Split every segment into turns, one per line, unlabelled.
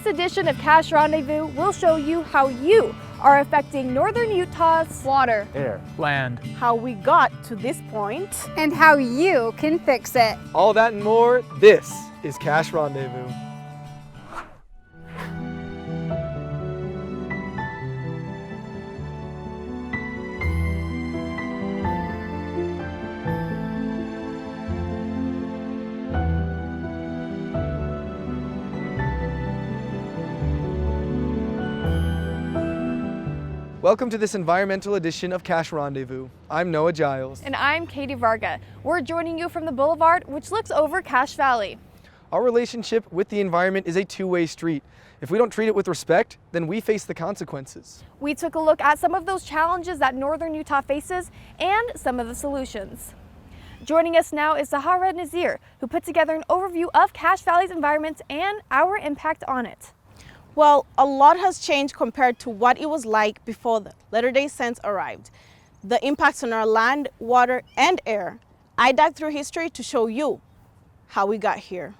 this edition of Cache Rendezvous, we'll show you how you are affecting northern Utah's water,
air, land,
how we got to this point,
and how you can fix it.
All that and more, this is Cache Rendezvous. Welcome to this environmental edition of Cache Rendezvous. I'm Noah Giles.
And I'm Katie Varga. We're joining you from the boulevard, which looks over Cache Valley.
Our relationship with the environment is a two-way street. If we don't treat it with respect, then we face the consequences.
We took a look at some of those challenges that northern Utah faces and some of the solutions. Joining us now is Sahara Nazir, who put together an overview of Cache Valley's environment and our impact on it.
Well, a lot has changed compared to what it was like before the Latter-day Saints arrived. The impacts on our land, water, and air. I dug through history to show you how we got here.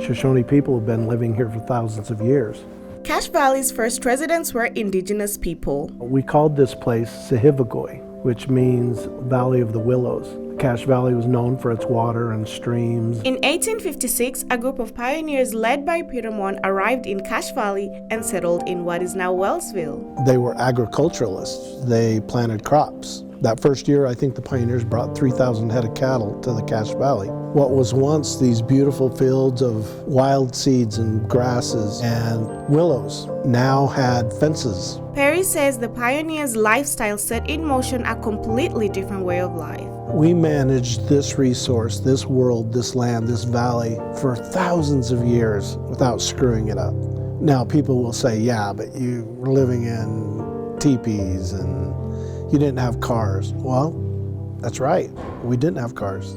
Shoshone people have been living here for thousands of years.
Cache Valley's first residents were indigenous people.
We called this place Sahivagoi, which means Valley of the Willows. Cache Valley was known for its water and streams.
In 1856, a group of pioneers led by Peter Mon arrived in Cache Valley and settled in what is now Wellsville.
They were agriculturalists. They planted crops. That first year, I think the pioneers brought 3,000 head of cattle to the Cache Valley. What was once these beautiful fields of wild seeds and grasses and willows now had fences.
Perry says the pioneers' lifestyle set in motion a completely different way of life.
We managed this resource, this world, this land, this valley for thousands of years without screwing it up. Now people will say, yeah, but you were living in teepees and you didn't have cars. Well, that's right. We didn't have cars.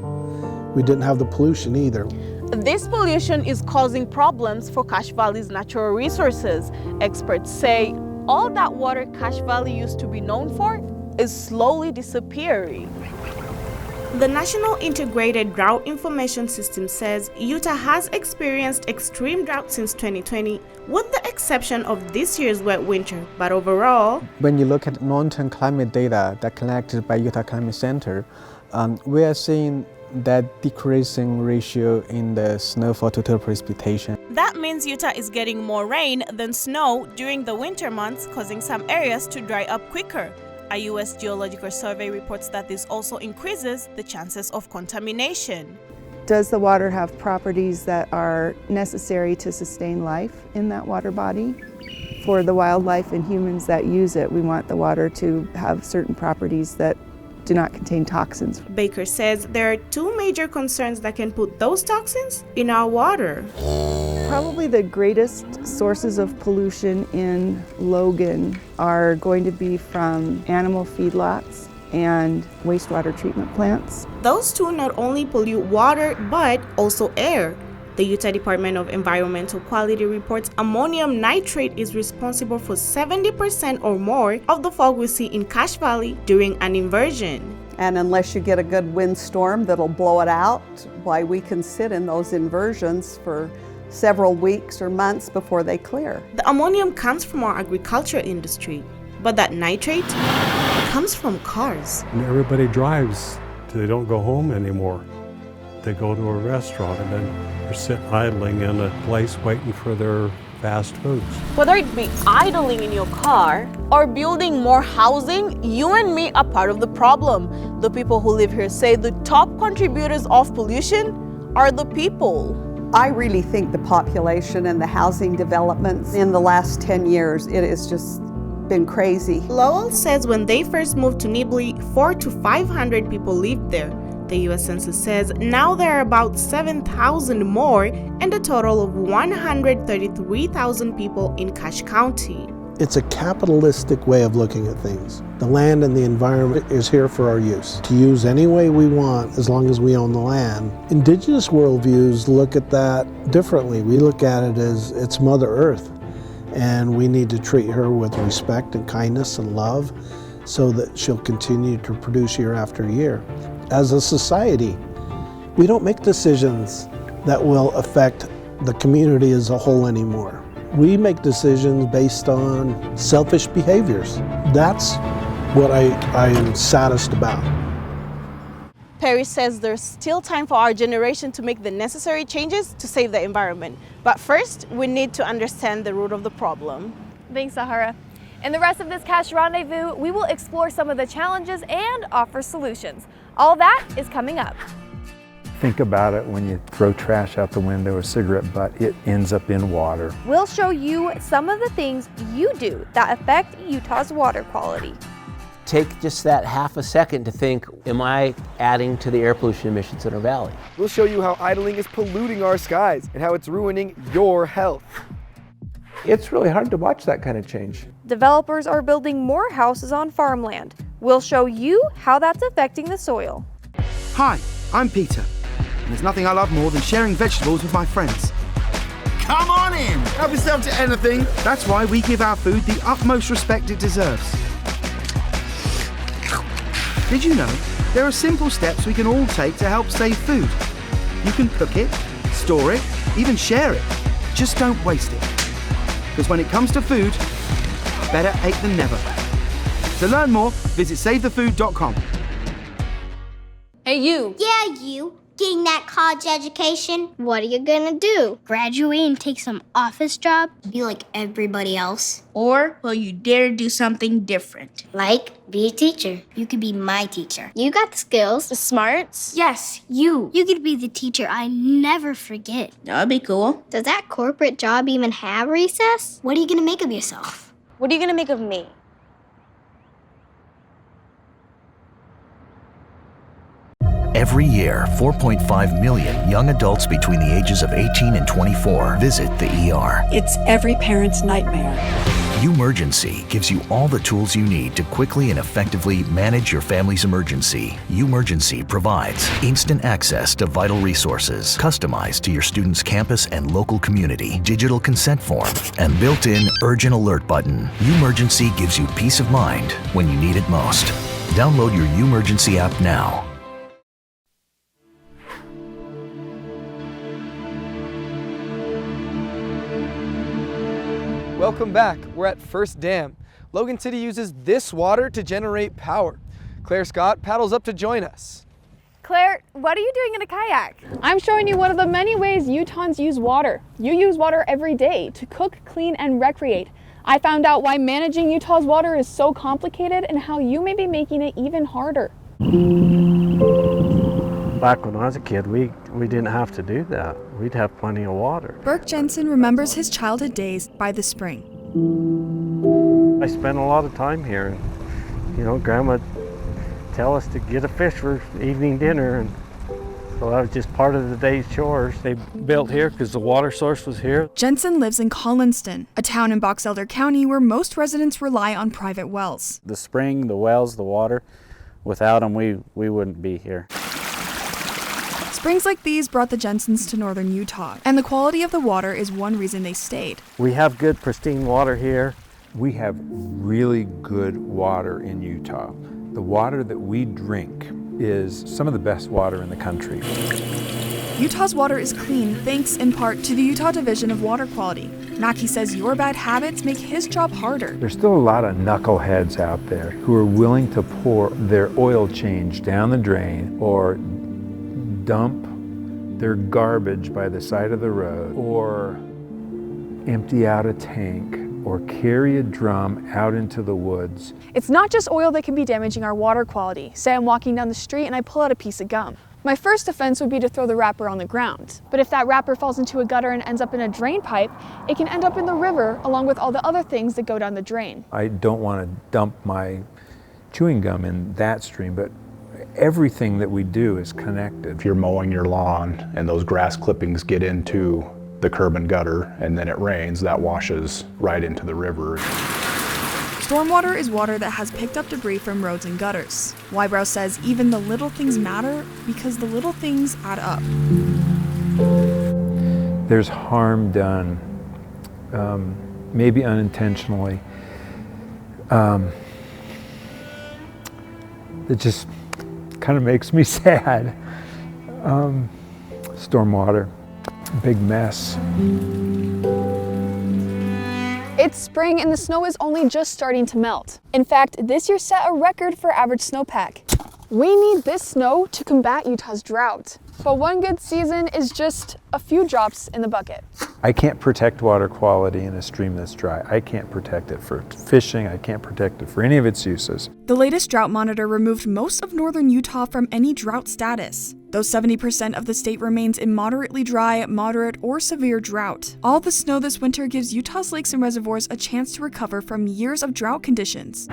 We didn't have the pollution either.
This pollution is causing problems for Cache Valley's natural resources. Experts say all that water Cache Valley used to be known for is slowly disappearing. The National Integrated Drought Information System says Utah has experienced extreme drought since 2020, with the exception of this year's wet winter. But overall,
when you look at long-term climate data that collected by Utah Climate Center, we are seeing that decreasing ratio in the snowfall to total precipitation.
That means Utah is getting more rain than snow during the winter months, causing some areas to dry up quicker. A U.S. Geological Survey reports that this also increases the chances of contamination.
Does the water have properties that are necessary to sustain life in that water body? For the wildlife and humans that use it, we want the water to have certain properties that do not contain toxins.
Baker says there are two major concerns that can put those toxins in our water.
Probably the greatest sources of pollution in Logan are going to be from animal feedlots and wastewater treatment plants.
Those two not only pollute water, but also air. The Utah Department of Environmental Quality reports ammonium nitrate is responsible for 70% or more of the fog we see in Cache Valley during an inversion.
And unless you get a good windstorm that'll blow it out, why we can sit in those inversions for several weeks or months before they clear.
The ammonium comes from our agriculture industry, but that nitrate comes from cars.
And everybody drives till they don't go home anymore. They go to a restaurant and then they're sitting idling in a place waiting for their fast foods.
Whether it be idling in your car or building more housing, you and me are part of the problem. The people who live here say the top contributors of pollution are the people.
I really think the population and the housing developments in the last 10 years, it has just been crazy.
Lowell says when they first moved to Nibley, 400 to 500 people lived there. The U.S. Census says now there are about 7,000 more and a total of 133,000 people in Cache County.
It's a capitalistic way of looking at things. The land and the environment is here for our use, to use any way we want as long as we own the land. Indigenous worldviews look at that differently. We look at it as it's Mother Earth, and we need to treat her with respect and kindness and love so that she'll continue to produce year after year. As a society, we don't make decisions that will affect the community as a whole anymore. We make decisions based on selfish behaviors. That's what I am saddest about.
Perry says there's still time for our generation to make the necessary changes to save the environment. But first, we need to understand the root of the problem.
Thanks, Sahara. In the rest of this Cache Rendezvous, we will explore some of the challenges and offer solutions. All that is coming up.
Think about it when you throw trash out the window, a cigarette butt, it ends up in water.
We'll show you some of the things you do that affect Utah's water quality.
Take just that half a second to think, am I adding to the air pollution emissions in our valley?
We'll show you how idling is polluting our skies and how it's ruining your health.
It's really hard to watch that kind of change.
Developers are building more houses on farmland. We'll show you how that's affecting the soil.
Hi, I'm Peter. And there's nothing I love more than sharing vegetables with my friends. Come on in! Help yourself to anything. That's why we give our food the utmost respect it deserves. Did you know there are simple steps we can all take to help save food? You can cook it, store it, even share it. Just don't waste it. Because when it comes to food, better ate than never. To learn more, visit savethefood.com.
Hey, you.
Yeah, you. Getting that college education? What are you gonna do? Graduate and take some office job? Be like everybody else?
Or will you dare do something different?
Like, be a teacher. You could be my teacher. You got the skills.
The smarts?
Yes, you. You could be the teacher I never forget.
That'd be cool.
Does that corporate job even have recess? What are you gonna make of yourself?
What are you gonna make of me?
Every year, 4.5 million young adults between the ages of 18 and 24 visit the ER.
It's every parent's nightmare.
Umergency gives you all the tools you need to quickly and effectively manage your family's emergency. Umergency provides instant access to vital resources, customized to your student's campus and local community, digital consent form, and built-in urgent alert button. Umergency gives you peace of mind when you need it most. Download your Umergency app now.
Welcome back. We're at First Dam. Logan City uses this water to generate power. Claire Scott paddles up to join us.
Claire, what are you doing in a kayak?
I'm showing you one of the many ways Utahns use water. You use water every day to cook, clean, and recreate. I found out why managing Utah's water is so complicated and how you may be making it even harder.
Back when I was a kid, we didn't have to do that. We'd have plenty of water.
Burke Jensen remembers his childhood days by the spring.
I spent a lot of time here, and Grandma would tell us to get a fish for evening dinner, and so that was just part of the day's chores. They built here because the water source was here.
Jensen lives in Collinston, a town in Box Elder County where most residents rely on private wells.
The spring, the wells, the water, without them we wouldn't be here.
Springs like these brought the Jensens to northern Utah, and the quality of the water is one reason they stayed.
We have good, pristine water here.
We have really good water in Utah. The water that we drink is some of the best water in the country.
Utah's water is clean thanks in part to the Utah Division of Water Quality. Mackey says your bad habits make his job harder.
There's still a lot of knuckleheads out there who are willing to pour their oil change down the drain or dump their garbage by the side of the road or empty out a tank or carry a drum out into the woods.
It's not just oil that can be damaging our water quality. Say I'm walking down the street and I pull out a piece of gum. My first offense would be to throw the wrapper on the ground. But if that wrapper falls into a gutter and ends up in a drain pipe, it can end up in the river along with all the other things that go down the drain.
I don't want to dump my chewing gum in that stream, but everything that we do is connected.
If you're mowing your lawn and those grass clippings get into the curb and gutter and then it rains, that washes right into the river.
Stormwater is water that has picked up debris from roads and gutters. Wybrow says even the little things matter because the little things add up.
There's harm done, maybe unintentionally, that just kind of makes me sad. Stormwater. Big mess.
It's spring and the snow is only just starting to melt. In fact, this year set a record for average snowpack. We need this snow to combat Utah's drought. But one good season is just a few drops in the bucket.
I can't protect water quality in a stream that's dry. I can't protect it for fishing. I can't protect it for any of its uses.
The latest drought monitor removed most of northern Utah from any drought status, though 70% of the state remains in moderately dry, moderate, or severe drought. All the snow this winter gives Utah's lakes and reservoirs a chance to recover from years of drought conditions.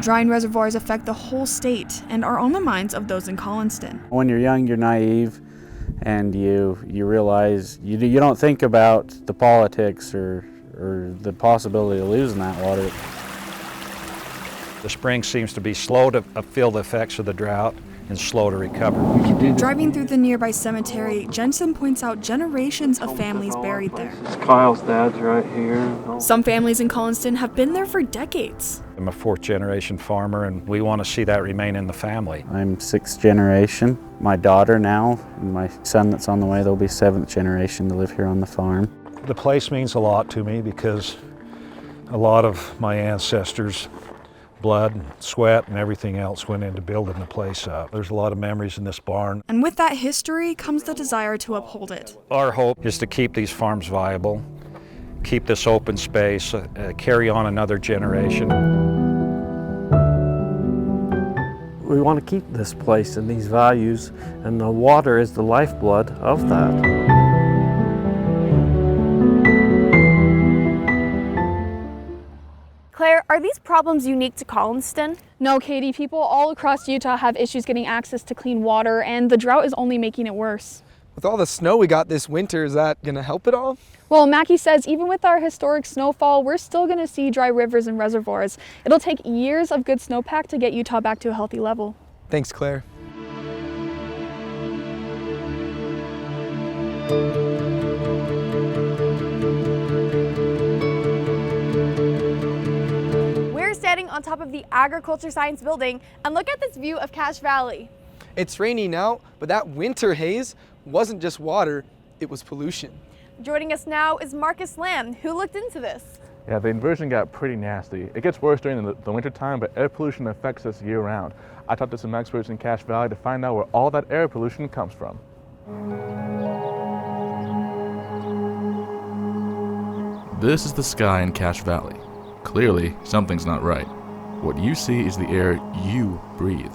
Drying reservoirs affect the whole state and are on the minds of those in Collinston.
When you're young, you're naive, and you realize you don't think about the politics or the possibility of losing that water.
The spring seems to be slow to feel the effects of the drought and slow to recover.
Driving through the nearby cemetery, Jensen points out generations of families buried there.
Kyle's dad's right here.
Some families in Collinston have been there for decades.
I'm a fourth generation farmer and we want to see that remain in the family.
I'm sixth generation. My daughter now, and my son that's on the way, they'll be seventh generation to live here on the farm.
The place means a lot to me because a lot of my ancestors' blood, sweat, and everything else went into building the place up. There's a lot of memories in this barn.
And with that history comes the desire to uphold it.
Our hope is to keep these farms viable, keep this open space, carry on another generation.
We want to keep this place and these values, and the water is the lifeblood of that.
Claire, are these problems unique to Collinston?
No, Katie, people all across Utah have issues getting access to clean water, and the drought is only making it worse.
With all the snow we got this winter, is that going to help at all?
Well, Mackie says even with our historic snowfall, we're still going to see dry rivers and reservoirs. It'll take years of good snowpack to get Utah back to a healthy level.
Thanks, Claire.
Standing on top of the Agriculture Science Building, and look at this view of Cache Valley.
It's rainy now, but that winter haze wasn't just water, it was pollution.
Joining us now is Marcus Lamb, who looked into this.
Yeah, the inversion got pretty nasty. It gets worse during the winter time, but air pollution affects us year round. I talked to some experts in Cache Valley to find out where all that air pollution comes from.
This is the sky in Cache Valley. Clearly, something's not right. What you see is the air you breathe.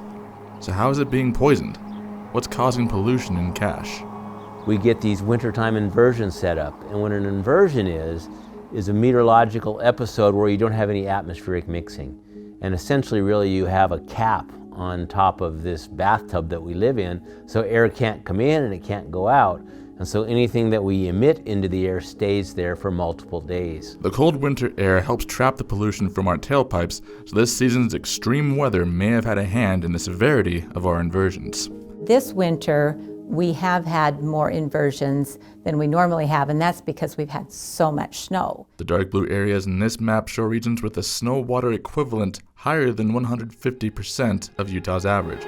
So how is it being poisoned? What's causing pollution in Cache?
We get these wintertime inversions set up, and what an inversion is a meteorological episode where you don't have any atmospheric mixing. And essentially, really, you have a cap on top of this bathtub that we live in, so air can't come in and it can't go out. And so anything that we emit into the air stays there for multiple days.
The cold winter air helps trap the pollution from our tailpipes, so this season's extreme weather may have had a hand in the severity of our inversions.
This winter, we have had more inversions than we normally have, and that's because we've had so much snow.
The dark blue areas in this map show regions with a snow water equivalent higher than 150% of Utah's average.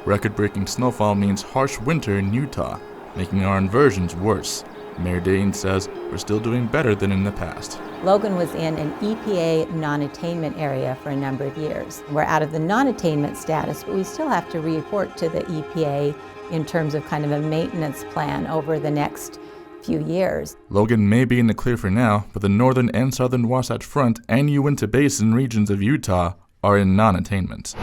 Record-breaking snowfall means harsh winter in Utah, making our inversions worse. Mayor Dayton says we're still doing better than in the past.
Logan was in an EPA non-attainment area for a number of years. We're out of the non-attainment status, but we still have to report to the EPA in terms of kind of a maintenance plan over the next few years.
Logan may be in the clear for now, but the northern and southern Wasatch Front and Uinta Basin regions of Utah are in non-attainment.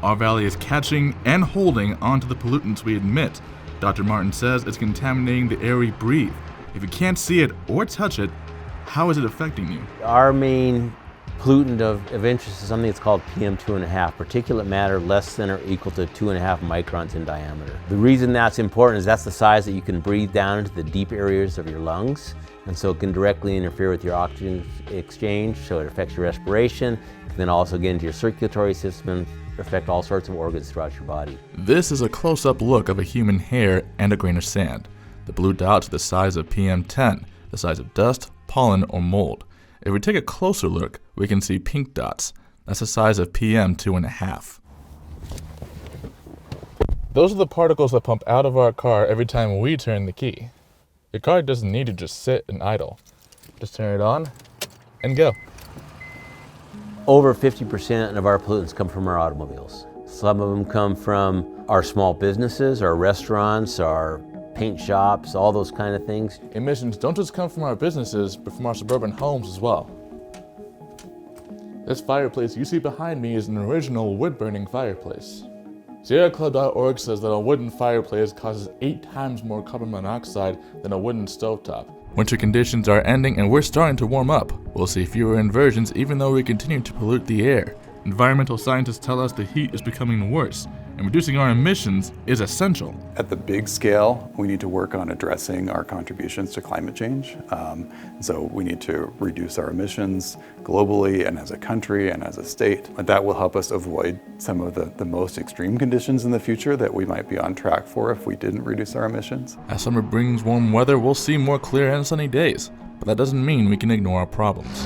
Our valley is catching and holding onto the pollutants we emit. Dr. Martin says it's contaminating the air we breathe. If you can't see it or touch it, how is it affecting you?
Our main pollutant of interest is something that's called PM2.5, particulate matter less than or equal to 2.5 microns in diameter. The reason that's important is that's the size that you can breathe down into the deep areas of your lungs, and so it can directly interfere with your oxygen exchange, so it affects your respiration. It can then also get into your circulatory system and affect all sorts of organs throughout your body.
This is a close-up look of a human hair and a grain of sand. The blue dots are the size of PM10, the size of dust, pollen, or mold. If we take a closer look, we can see pink dots. That's the size of PM2.5. Those are the particles that pump out of our car every time we turn the key. Your car doesn't need to just sit and idle. Just turn it on and go.
Over 50% of our pollutants come from our automobiles. Some of them come from our small businesses, our restaurants, our paint shops, all those kind of things.
Emissions don't just come from our businesses, but from our suburban homes as well. This fireplace you see behind me is an original wood-burning fireplace. SierraClub.org says that a wooden fireplace causes 8 times more carbon monoxide than a wooden stovetop. Winter conditions are ending and we're starting to warm up. We'll see fewer inversions even though we continue to pollute the air. Environmental scientists tell us the heat is becoming worse, and reducing our emissions is essential.
At the big scale, we need to work on addressing our contributions to climate change. So we need to reduce our emissions globally and as a country and as a state. That will help us avoid some of the most extreme conditions in the future that we might be on track for if we didn't reduce our emissions.
As summer brings warm weather, we'll see more clear and sunny days, but that doesn't mean we can ignore our problems.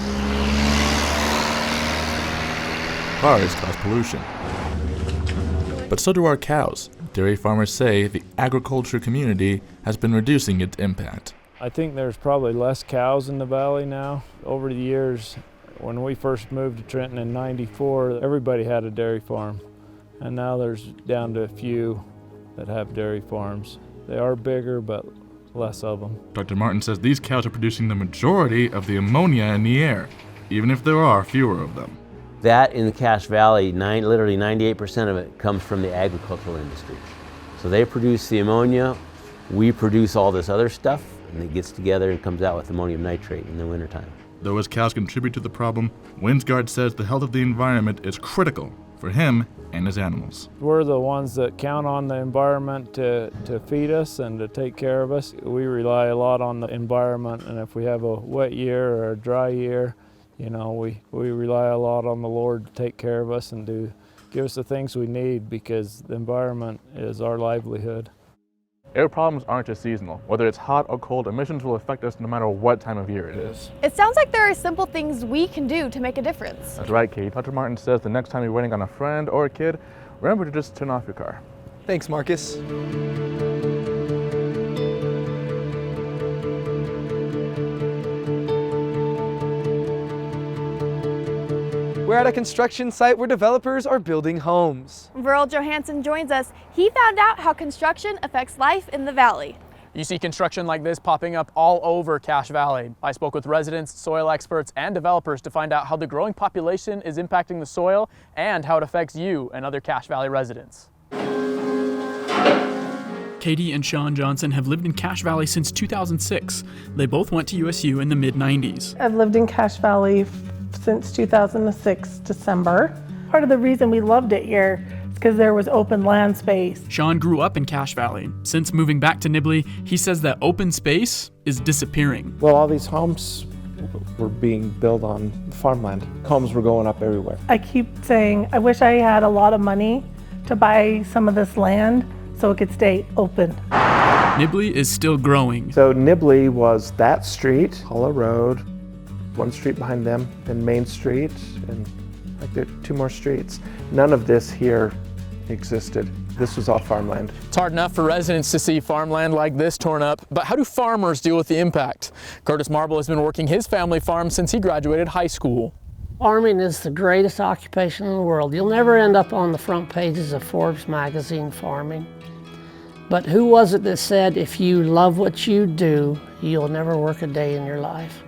Cars cause pollution, but so do our cows. Dairy farmers say the agriculture community has been reducing its impact.
I think there's probably less cows in the valley now. Over the years, when we first moved to Trenton in '94, everybody had a dairy farm, and now there's down to a few that have dairy farms. They are bigger, but less of them.
Dr. Martin says these cows are producing the majority of the ammonia in the air, even if there are fewer of them.
That in the Cache Valley, literally 98% of it comes from the agricultural industry. So they produce the ammonia, we produce all this other stuff, and it gets together and comes out with ammonium nitrate in the wintertime.
Though as cows contribute to the problem, Winsgard says the health of the environment is critical for him and his animals.
We're the ones that count on the environment to feed us and to take care of us. We rely a lot on the environment, and if we have a wet year or a dry year, you know, we rely a lot on the Lord to take care of us and to give us the things we need, because the environment is our livelihood.
Air problems aren't just seasonal. Whether it's hot or cold, emissions will affect us no matter what time of year it is.
It sounds like there are simple things we can do to make a difference.
That's right, Kate. Dr. Martin says the next time you're waiting on a friend or a kid, remember to just turn off your car.
Thanks, Marcus. We're at a construction site where developers are building homes.
Verl Johansson joins us. He found out how construction affects life in the valley.
You see construction like this popping up all over Cache Valley. I spoke with residents, soil experts, and developers to find out how the growing population is impacting the soil and how it affects you and other Cache Valley residents.
Katie and Sean Johnson have lived in Cache Valley since 2006. They both went to USU in the mid-90s.
I've lived in Cache Valley since 2006, December. Part of the reason we loved it here is because there was open land space.
Sean grew up in Cache Valley. Since moving back to Nibley, he says that open space is disappearing.
Well, all these homes were being built on farmland. Homes were going up everywhere.
I keep saying, I wish I had a lot of money to buy some of this land so it could stay open.
Nibley is still growing.
So Nibley was that street, Hollow Road, one street behind them, then Main Street, and like there are 2 more streets. None of this here existed. This was all farmland.
It's hard enough for residents to see farmland like this torn up, but how do farmers deal with the impact? Curtis Marble has been working his family farm since he graduated high school.
Farming is the greatest occupation in the world. You'll never end up on the front pages of Forbes magazine farming. But who was it that said, if you love what you do, you'll never work a day in your life?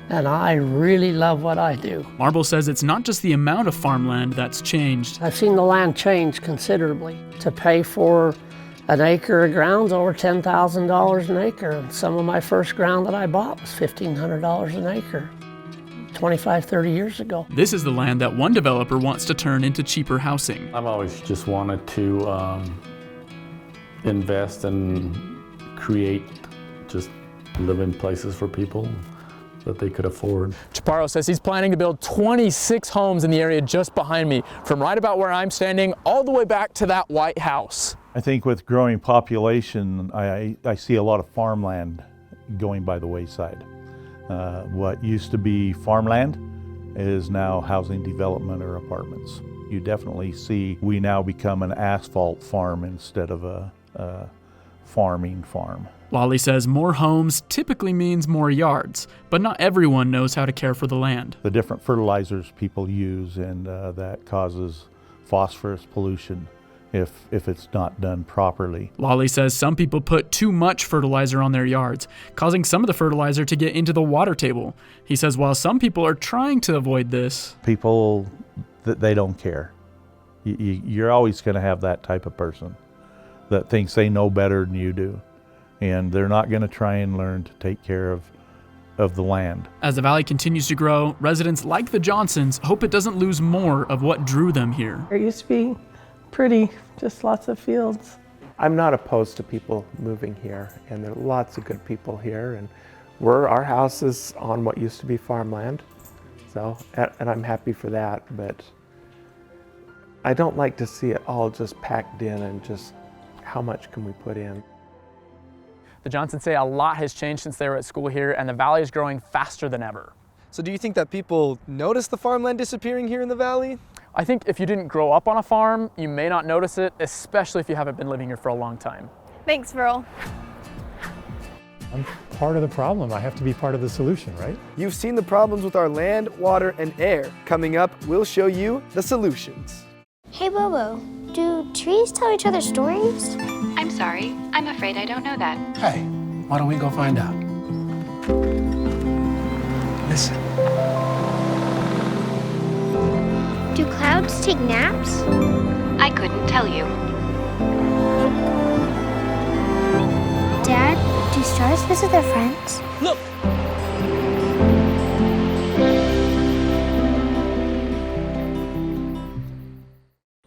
And I really love what I do.
Marble says it's not just the amount of farmland that's changed.
I've seen the land change considerably. To pay for an acre of ground's over $10,000 an acre. And some of my first ground that I bought was $1,500 an acre 25, 30 years ago.
This is the land that one developer wants to turn into cheaper housing.
I've always just wanted to invest and create just living places for people that they could afford.
Chaparro says he's planning to build 26 homes in the area just behind me, from right about where I'm standing all the way back to that White House.
I think with growing population, I see a lot of farmland going by the wayside. What used to be farmland is now housing development or apartments. You definitely see we now become an asphalt farm instead of a farming farm.
Lolly says more homes typically means more yards, but not everyone knows how to care for the land.
The different fertilizers people use, and that causes phosphorus pollution if it's not done properly.
Lolly says some people put too much fertilizer on their yards, causing some of the fertilizer to get into the water table. He says while some people are trying to avoid this,
People, they don't care. You're always going to have that type of person that thinks they know better than you do, and they're not going to try and learn to take care of the land.
As the valley continues to grow, residents like the Johnsons hope it doesn't lose more of what drew them here.
It used to be pretty, just lots of fields.
I'm not opposed to people moving here, and there are lots of good people here, and our house is on what used to be farmland, so, and I'm happy for that, but I don't like to see it all just packed in and just how much can we put in.
The Johnsons say a lot has changed since they were at school here, and the valley is growing faster than ever.
So do you think that people notice the farmland disappearing here in the valley?
I think if you didn't grow up on a farm, you may not notice it, especially if you haven't been living here for a long time.
Thanks, Virl.
I'm part of the problem. I have to be part of the solution, right?
You've seen the problems with our land, water, and air. Coming up, we'll show you the solutions.
Hey Bobo, do trees tell each other stories?
I'm sorry, I'm afraid I don't know that.
Hey, why don't we go find out? Listen.
Do clouds take naps?
I couldn't tell you.
Dad, do stars visit their friends?
Look!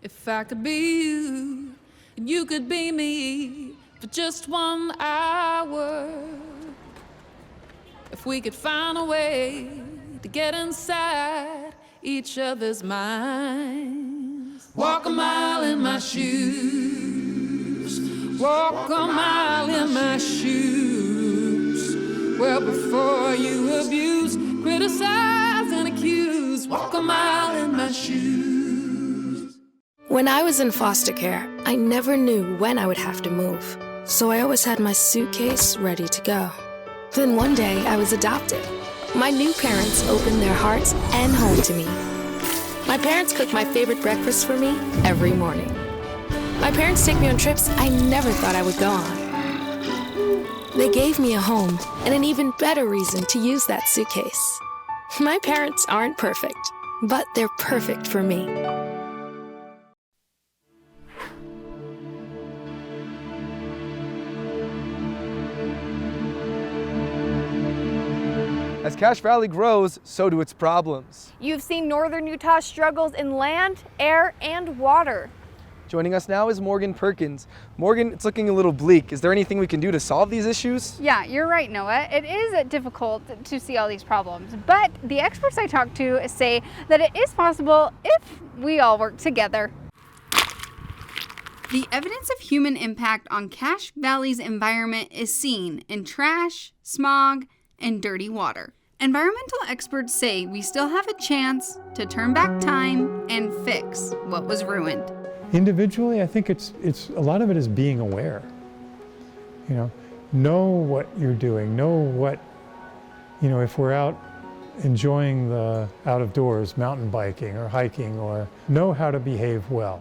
If I could be you, and you could be me for just 1 hour. If we could find a way to get inside each other's minds. Walk a mile in my shoes. Walk a mile in my shoes. Well, before you abuse, criticize, and accuse. Walk a mile in my shoes.
When I was in foster care, I never knew when I would have to move. So I always had my suitcase ready to go. Then one day I was adopted. My new parents opened their hearts and home to me. My parents cook my favorite breakfast for me every morning. My parents take me on trips I never thought I would go on. They gave me a home and an even better reason to use that suitcase. My parents aren't perfect, but they're perfect for me.
As Cache Valley grows, so do its problems.
You've seen northern Utah's struggles in land, air, and water.
Joining us now is Morgan Perkins. Morgan, it's looking a little bleak. Is there anything we can do to solve these issues?
Yeah, you're right, Noah. It is difficult to see all these problems, but the experts I talked to say that it is possible if we all work together.
The evidence of human impact on Cache Valley's environment is seen in trash, smog, and dirty water. Environmental experts say we still have a chance to turn back time and fix what was ruined.
Individually, I think it's a lot of it is being aware. Know what you're doing, know what, if we're out enjoying the out of doors, mountain biking or hiking, or know how to behave well.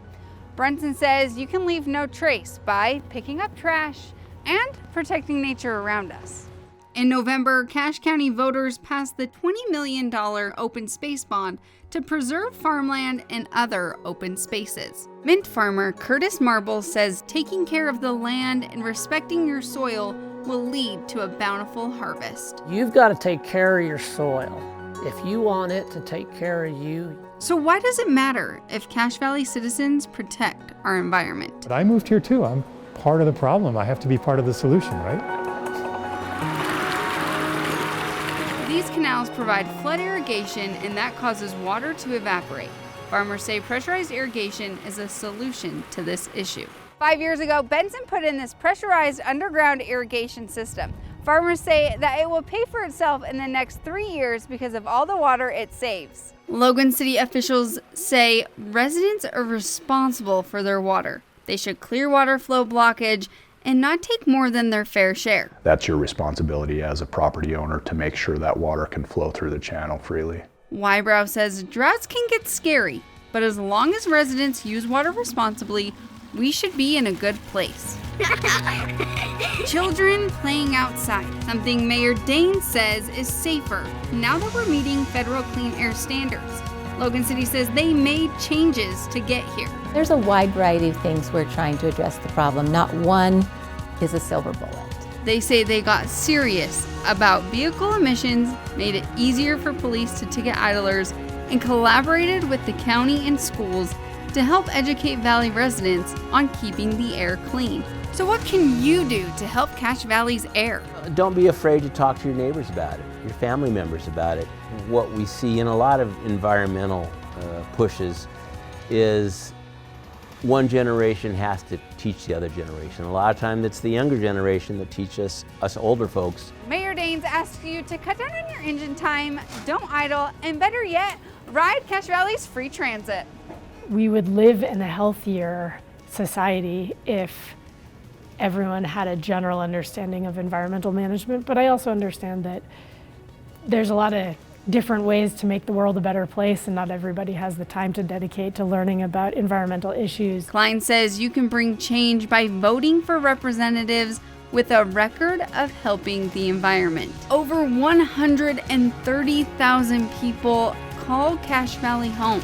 Brunson says you can leave no trace by picking up trash and protecting nature around us. In November, Cache County voters passed the $20 million open space bond to preserve farmland and other open spaces. Mint farmer Curtis Marble says taking care of the land and respecting your soil will lead to a bountiful harvest.
You've got to take care of your soil if you want it to take care of you.
So why does it matter if Cache Valley citizens protect our environment?
But I moved here too. I'm part of the problem. I have to be part of the solution, right?
These canals provide flood irrigation, and that causes water to evaporate. Farmers say pressurized irrigation is a solution to this issue. 5 years ago, Benson put in this pressurized underground irrigation system. Farmers say that it will pay for itself in the next 3 years because of all the water it saves. Logan City officials say residents are responsible for their water. They should clear water flow blockage and not take more than their fair share.
That's your responsibility as a property owner to make sure that water can flow through the channel freely.
Wybrow says droughts can get scary, but as long as residents use water responsibly, we should be in a good place. Children playing outside, something Mayor Dane says is safer now that we're meeting federal clean air standards. Logan City says they made changes to get here.
There's a wide variety of things we're trying to address the problem. Not one is a silver bullet.
They say they got serious about vehicle emissions, made it easier for police to ticket idlers, and collaborated with the county and schools to help educate Valley residents on keeping the air clean. So what can you do to help Cache Valley's air?
Don't be afraid to talk to your neighbors about it, your family members about it. What we see in a lot of environmental pushes is one generation has to teach the other generation. A lot of times it's the younger generation that teach us older folks.
Mayor Daines asks you to cut down on your engine time, don't idle, and better yet, ride Cache Valley's free transit.
We would live in a healthier society if everyone had a general understanding of environmental management, but I also understand that there's a lot of different ways to make the world a better place, and not everybody has the time to dedicate to learning about environmental issues.
Klein says you can bring change by voting for representatives with a record of helping the environment. Over 130,000 people call Cache Valley home.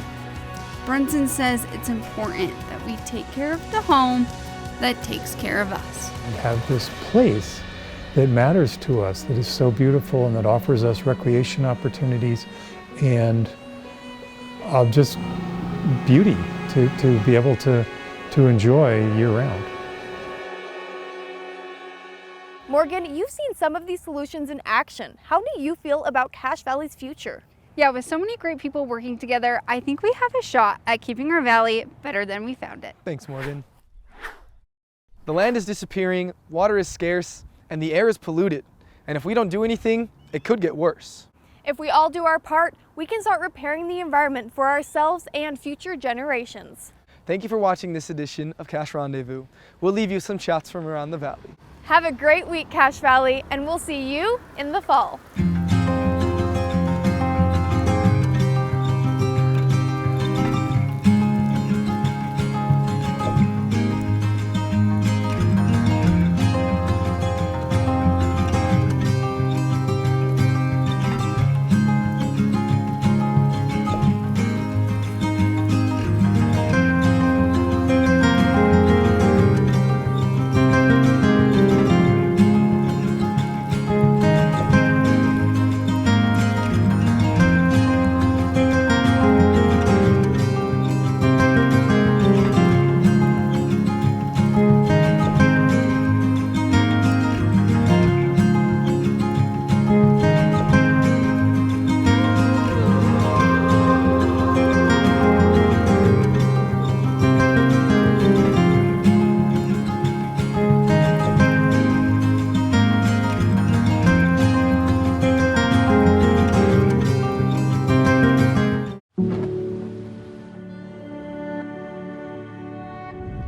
Brunson says it's important that we take care of the home that takes care of us.
We have this place that matters to us, that is so beautiful and that offers us recreation opportunities and just beauty to be able to enjoy year-round.
Morgan, you've seen some of these solutions in action. How do you feel about Cache Valley's future?
Yeah, with so many great people working together, I think we have a shot at keeping our valley better than we found it.
Thanks, Morgan. The land is disappearing, water is scarce, and the air is polluted. And if we don't do anything, it could get worse.
If we all do our part, we can start repairing the environment for ourselves and future generations.
Thank you for watching this edition of Cache Rendezvous. We'll leave you some shots from around the valley.
Have a great week, Cache Valley, and we'll see you in the fall.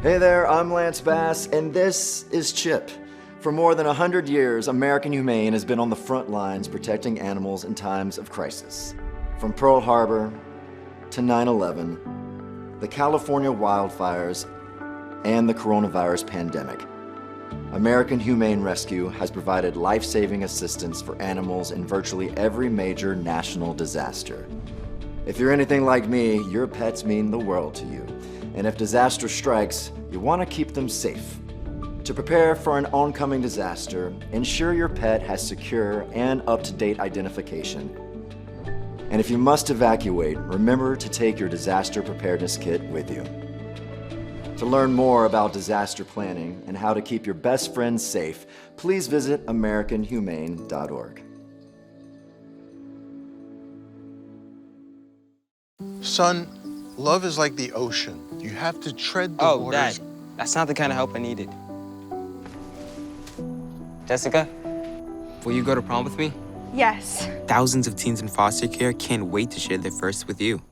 Hey there, I'm Lance Bass, and this is Chip. For more than 100 years, American Humane has been on the front lines protecting animals in times of crisis. From Pearl Harbor to 9/11, the California wildfires, and the coronavirus pandemic, American Humane Rescue has provided life-saving assistance for animals in virtually every major national disaster. If you're anything like me, your pets mean the world to you. And if disaster strikes, you want to keep them safe. To prepare for an oncoming disaster, ensure your pet has secure and up-to-date identification. And if you must evacuate, remember to take your disaster preparedness kit with you. To learn more about disaster planning and how to keep your best friends safe, please visit AmericanHumane.org.
Son, love is like the ocean. You have to tread the waters.
Dad, that's not the kind of help I needed. Jessica,
Will you go to prom with me?
Yes.
Thousands of teens in foster care can't wait to share their first with you.